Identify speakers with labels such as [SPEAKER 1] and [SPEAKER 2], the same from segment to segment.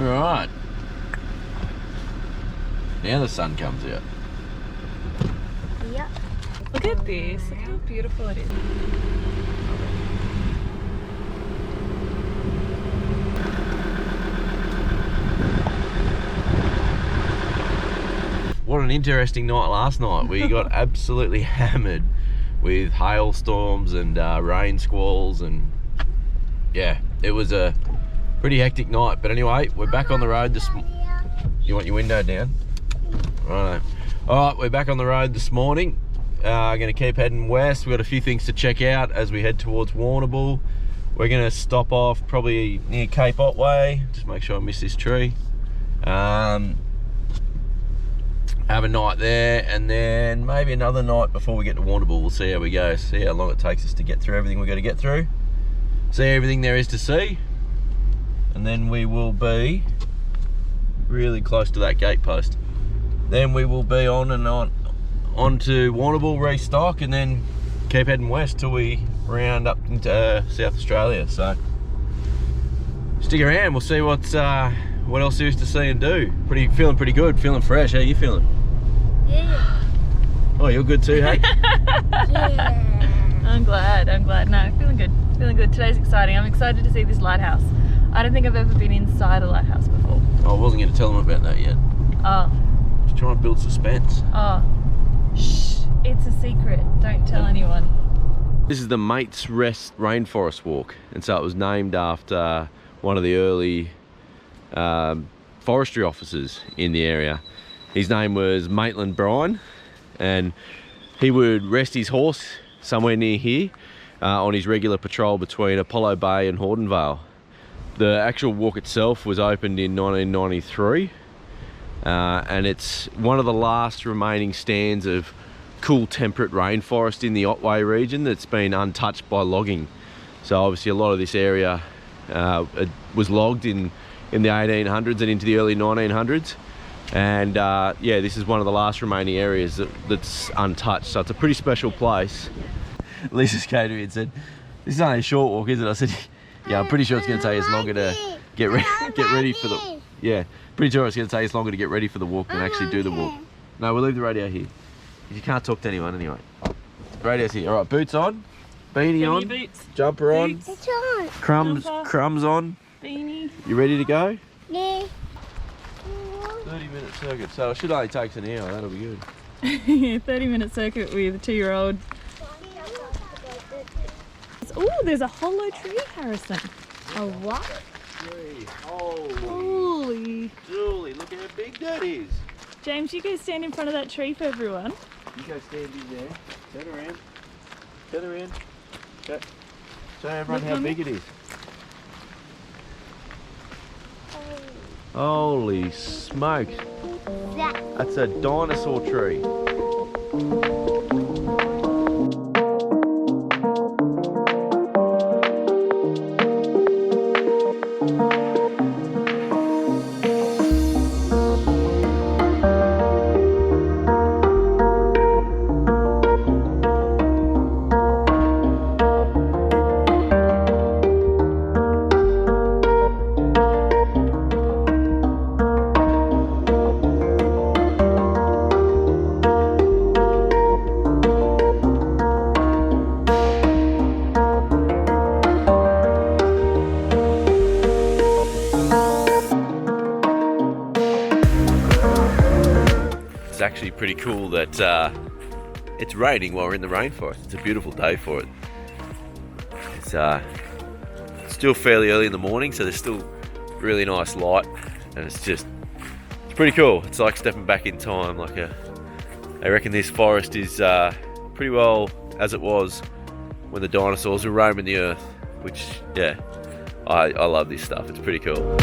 [SPEAKER 1] Alright. Now the sun comes out.
[SPEAKER 2] Yep.
[SPEAKER 3] Look at this. Look how beautiful it is.
[SPEAKER 1] What an interesting night last night. We got absolutely hammered with hailstorms and rain squalls, and yeah, it was a pretty hectic night. But anyway, we're back on the road this You want your window down? Righto. Alright, we're back on the road this morning. Going to keep heading west. We've got a few things to check out as we head towards Warrnambool. We're going to stop off probably near Cape Otway. Just make sure I miss this tree. Have a night there, and then maybe another night before we get to Warrnambool. We'll see how we go. See how long it takes us to get through everything we've got to get through. See everything there is to see. And then we will be really close to that gate post. Then we will be on to Warrnambool, restock, and then keep heading west till we round up into South Australia. So stick around, we'll see what else there is to see and do. Feeling pretty good, feeling fresh. How you feeling?
[SPEAKER 2] Yeah.
[SPEAKER 1] Oh, you're good too, hey?
[SPEAKER 2] Yeah.
[SPEAKER 3] I'm glad. No, feeling good. Today's exciting. I'm excited to see this lighthouse. I don't think I've ever been inside a lighthouse before.
[SPEAKER 1] I wasn't going to tell them about that yet.
[SPEAKER 3] Oh.
[SPEAKER 1] Just trying to build suspense.
[SPEAKER 3] Oh. Shh. It's a secret. Don't tell anyone.
[SPEAKER 1] This is the Maits rainforest walk, and so it was named after one of the early forestry officers in the area. His name was Maitland Bryan, and he would rest his horse somewhere near here on his regular patrol between Apollo Bay and Hortonvale. The actual walk itself was opened in 1993, and it's one of the last remaining stands of cool temperate rainforest in the Otway region that's been untouched by logging. So obviously a lot of this area was logged in the 1800s and into the early 1900s, and yeah, this is one of the last remaining areas that's untouched, so it's a pretty special place. Lisa's came to me and said, "This is only a short walk, isn't it?" I said, "Yeah, I'm pretty sure it's going to take us longer to get ready for the..." Yeah, pretty sure it's going to take us longer to get ready for the walk than actually do the walk. No, we'll leave the radio here. You can't talk to anyone anyway. Radio's here. All right, boots on, beanie on,
[SPEAKER 3] boots.
[SPEAKER 1] jumper on,
[SPEAKER 3] Boots.
[SPEAKER 2] It's on.
[SPEAKER 1] crumbs on.
[SPEAKER 3] Beanie.
[SPEAKER 1] You ready to go?
[SPEAKER 2] Yeah.
[SPEAKER 1] 30-minute circuit, so it should only take us an hour. That'll be good.
[SPEAKER 3] 30-minute circuit with a 2-year-old. Oh, there's a hollow tree, Harrison.
[SPEAKER 2] A what?
[SPEAKER 1] Tree.
[SPEAKER 3] Holy.
[SPEAKER 1] Julie, look at how big that is.
[SPEAKER 3] James, you go stand in front of that tree for everyone.
[SPEAKER 1] You go stand in there. Turn around. Turn around. Show everyone how big it is. Holy smokes. That's a dinosaur tree. It's actually pretty cool that it's raining while we're in the rainforest. It's a beautiful day for it. It's still fairly early in the morning, so there's still really nice light, and it's pretty cool. It's like stepping back in time. I reckon this forest is pretty well as it was when the dinosaurs were roaming the earth, which, yeah, I love this stuff. It's pretty cool.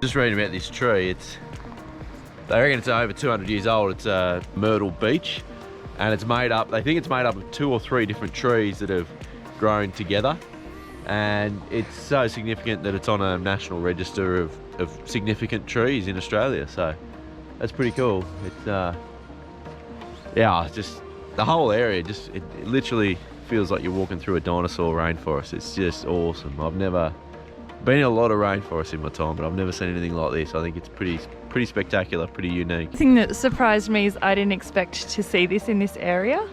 [SPEAKER 1] Just reading about this tree. They reckon it's over 200 years old. It's a myrtle beech, and it's made up. They think it's made up of 2 or 3 different trees that have grown together, and it's so significant that it's on a national register of significant trees in Australia. So that's pretty cool. It's yeah, it's just the whole area. It literally feels like you're walking through a dinosaur rainforest. It's just awesome. I've never been in a lot of rainforests in my time, but I've never seen anything like this. I think it's pretty spectacular, pretty unique.
[SPEAKER 3] The thing that surprised me is I didn't expect to see this in this area.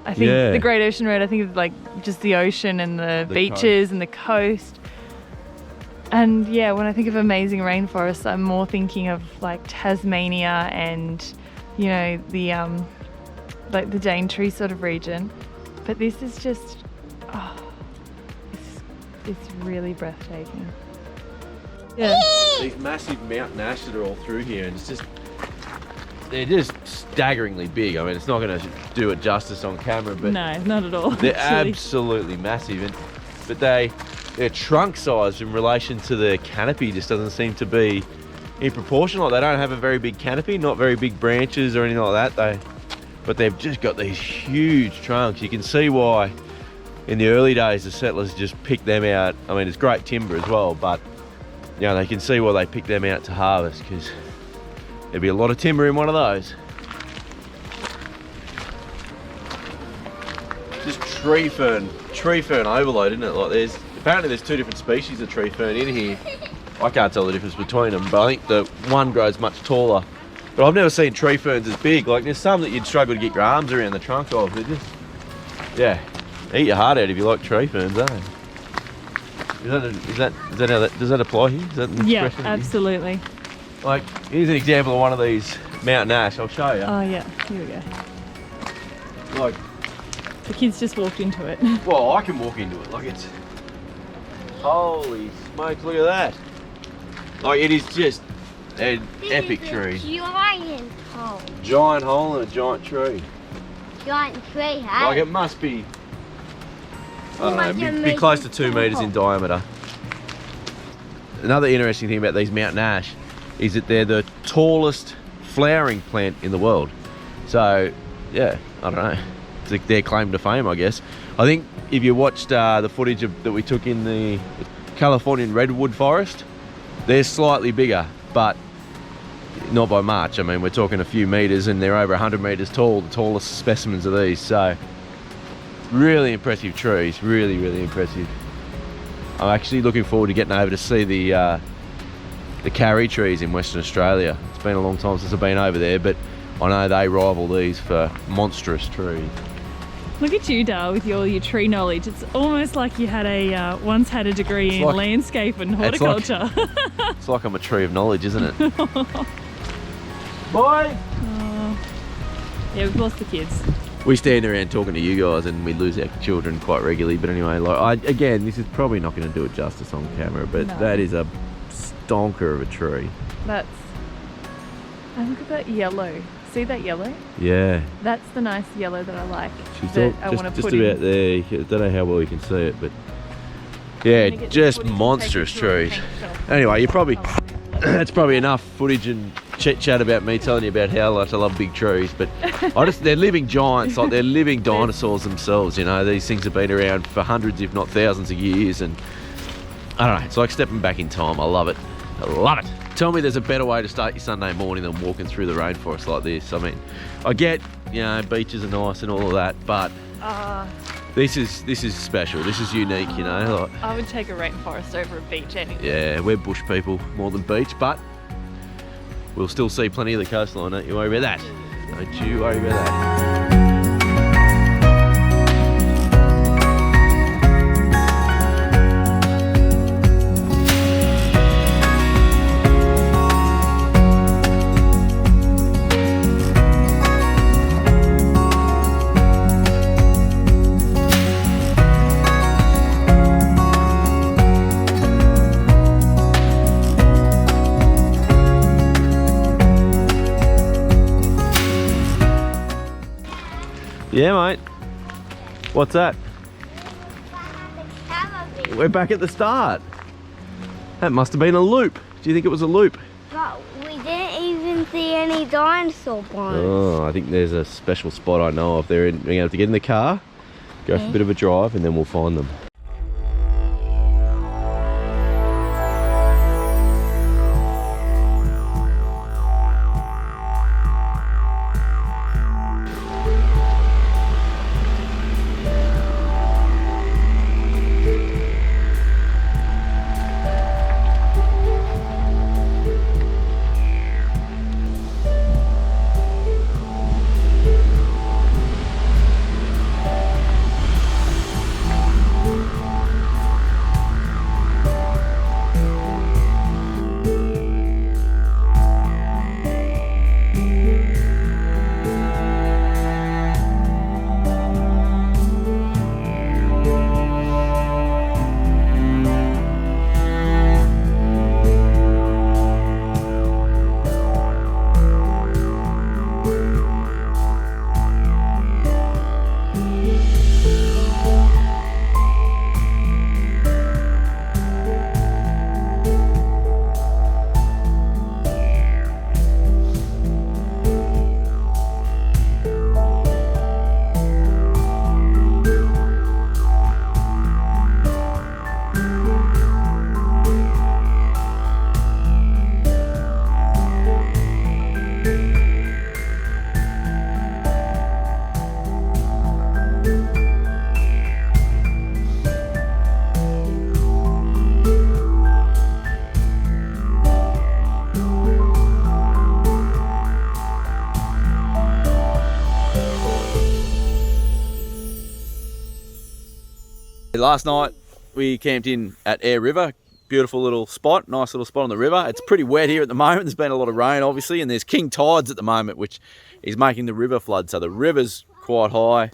[SPEAKER 3] I think the Great Ocean Road, I think of like just the ocean and the beaches and the coast. And yeah, when I think of amazing rainforests, I'm more thinking of like Tasmania and, you know, the like the Daintree sort of region. But this is just, it's really breathtaking. Yeah.
[SPEAKER 1] These massive mountain ash that are all through here, and they're just staggeringly big. I mean, it's not going to do it justice on camera, but
[SPEAKER 3] no, not at all.
[SPEAKER 1] They're absolutely massive, but their trunk size in relation to their canopy just doesn't seem to be in proportion. Like, they don't have a very big canopy, not very big branches or anything like that. But they've just got these huge trunks. You can see why in the early days the settlers just picked them out. I mean, it's great timber as well, but you know, they can see why they picked them out to harvest, because there'd be a lot of timber in one of those. Just tree fern overload, isn't it? Like, apparently there's 2 different species of tree fern in here. I can't tell the difference between them, but I think the one grows much taller. But I've never seen tree ferns as big. Like, there's some that you'd struggle to get your arms around the trunk of. They're just, yeah, eat your heart out if you like tree ferns, eh? Is that how that, does that apply here? Is that an
[SPEAKER 3] yeah,
[SPEAKER 1] expression?
[SPEAKER 3] absolutely.
[SPEAKER 1] Like, here's an example of one of these mountain ash. I'll show you.
[SPEAKER 3] Oh yeah, here we go.
[SPEAKER 1] Like,
[SPEAKER 3] the kids just walked into it.
[SPEAKER 1] well, I can walk into it. Like, it's, holy smokes, look at that. Like, it is just an epic tree.
[SPEAKER 2] Giant hole.
[SPEAKER 1] Giant hole in a giant tree.
[SPEAKER 2] Giant tree, huh?
[SPEAKER 1] Like, it must be, I don't know, be close to 2 meters in diameter. Another interesting thing about these mountain ash is that they're the tallest flowering plant in the world. So, yeah, I don't know. It's like their claim to fame, I guess. I think if you watched the footage that we took in the Californian redwood forest, they're slightly bigger, but not by much. I mean, we're talking a few meters, and they're over 100 meters tall, the tallest specimens of these. So, really impressive trees, really, really impressive. I'm actually looking forward to getting over to see the karri trees in Western Australia. It's been a long time since I've been over there, but I know they rival these for monstrous trees.
[SPEAKER 3] Look at you, Dale, with all your tree knowledge. It's almost like you had once had a degree in landscape and horticulture.
[SPEAKER 1] It's like I'm a tree of knowledge, isn't it? Boy!
[SPEAKER 3] Yeah, we've lost the kids.
[SPEAKER 1] We stand around talking to you guys, and we lose our children quite regularly. But anyway, like, again, this is probably not going to do it justice on camera, but no. That is a stonker of a tree. And look at that yellow. See that yellow? Yeah.
[SPEAKER 3] That's the nice yellow that I like.
[SPEAKER 1] Just about there. I don't know how well you can see it, but yeah, just monstrous trees. Anyway, you probably that's probably enough footage and chit chat about me telling you about how much I love big trees. But they're living giants, like they're living dinosaurs themselves. You know, these things have been around for hundreds, if not thousands, of years, and I don't know. It's like stepping back in time. I love it. I love it. Tell me there's a better way to start your Sunday morning than walking through the rainforest like this. I mean, I get, you know, beaches are nice and all of that, but this is special. This is unique, you know. Like,
[SPEAKER 3] I would take a rainforest over a beach anyway.
[SPEAKER 1] Yeah, we're bush people more than beach, but we'll still see plenty of the coastline. Don't you worry about that. Don't you worry about that. Yeah, mate. What's that? We're back at the start. That must have been a loop. Do you think it was a loop?
[SPEAKER 2] But we didn't even see any dinosaur bones.
[SPEAKER 1] Oh, I think there's a special spot I know of. We're going to have to get in the car, go for a bit of a drive, and then we'll find them.
[SPEAKER 4] Last night we camped in at Aire River. Beautiful little spot, nice little spot on the river. It's pretty wet here at the moment. There's been a lot of rain obviously, and there's king tides at the moment, which is making the river flood. So the river's quite high, a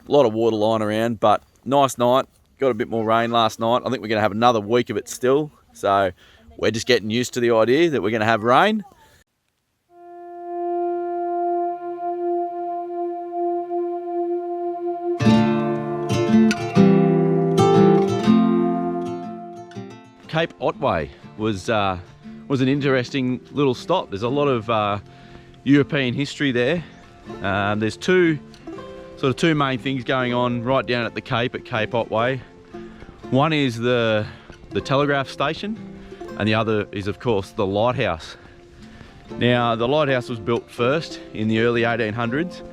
[SPEAKER 4] lot of water lying around, but nice night. Got a bit more rain last night. I think we're going to have another week of it still. So we're just getting used to the idea that we're going to have rain.
[SPEAKER 1] Cape Otway was an interesting little stop. There's a lot of European history there. There's two main things going on right down at the Cape at Cape Otway. One is the telegraph station, and the other is of course the lighthouse. Now the lighthouse was built first in the early 1800s,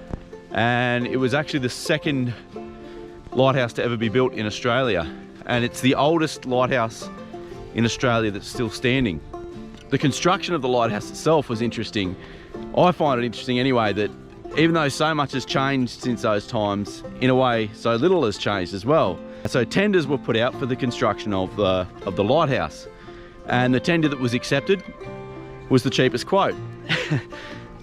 [SPEAKER 1] and it was actually the second lighthouse to ever be built in Australia, and it's the oldest lighthouse in Australia that's still standing. The construction of the lighthouse itself was interesting. I find it interesting anyway that even though so much has changed since those times, in a way so little has changed as well. So tenders were put out for the construction of the lighthouse, and the tender that was accepted was the cheapest quote.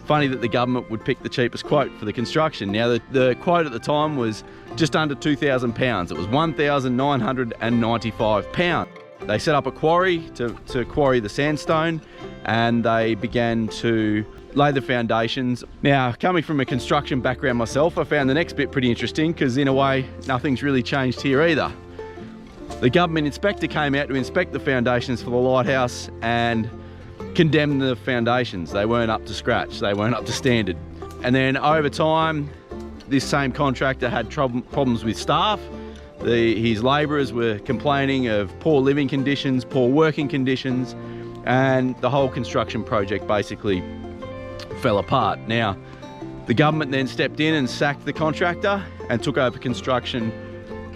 [SPEAKER 1] Funny that the government would pick the cheapest quote for the construction. Now the quote at the time was just under £2,000. It was £1,995. They set up a quarry to quarry the sandstone, and they began to lay the foundations. Now, coming from a construction background myself, I found the next bit pretty interesting, because in a way, nothing's really changed here either. The government inspector came out to inspect the foundations for the lighthouse and condemned the foundations. They weren't up to scratch, they weren't up to standard. And then over time, this same contractor had problems with staff. His labourers were complaining of poor living conditions, poor working conditions, and the whole construction project basically fell apart. Now, the government then stepped in and sacked the contractor and took over construction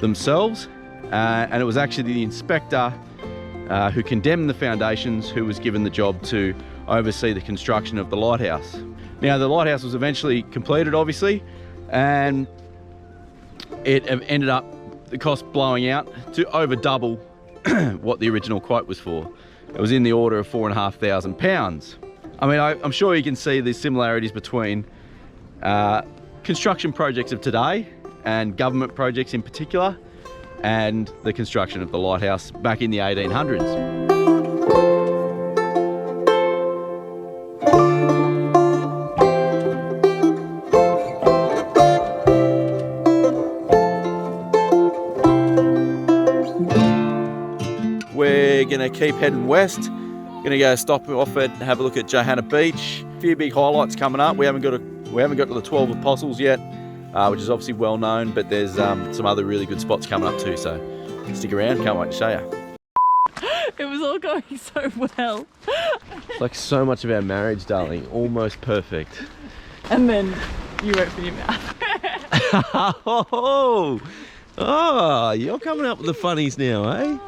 [SPEAKER 1] themselves, and it was actually the inspector who condemned the foundations who was given the job to oversee the construction of the lighthouse. Now, the lighthouse was eventually completed, obviously, and it ended up the cost blowing out to over double what the original quote was for. It was in the order of £4,500. I mean, I'm sure you can see the similarities between construction projects of today and government projects in particular, and the construction of the lighthouse back in the 1800s.
[SPEAKER 4] We're gonna keep heading west Gonna go stop off and have a look at Johanna Beach. A few big highlights coming up. We haven't got to the 12 Apostles yet, which is obviously well known, but there's some other really good spots coming up too, so stick around, can't wait to show you.
[SPEAKER 3] It was all going so well.
[SPEAKER 1] Like so much of our marriage, darling, almost perfect.
[SPEAKER 3] And then you open your mouth.
[SPEAKER 1] Oh, you're coming up with the funnies now, eh?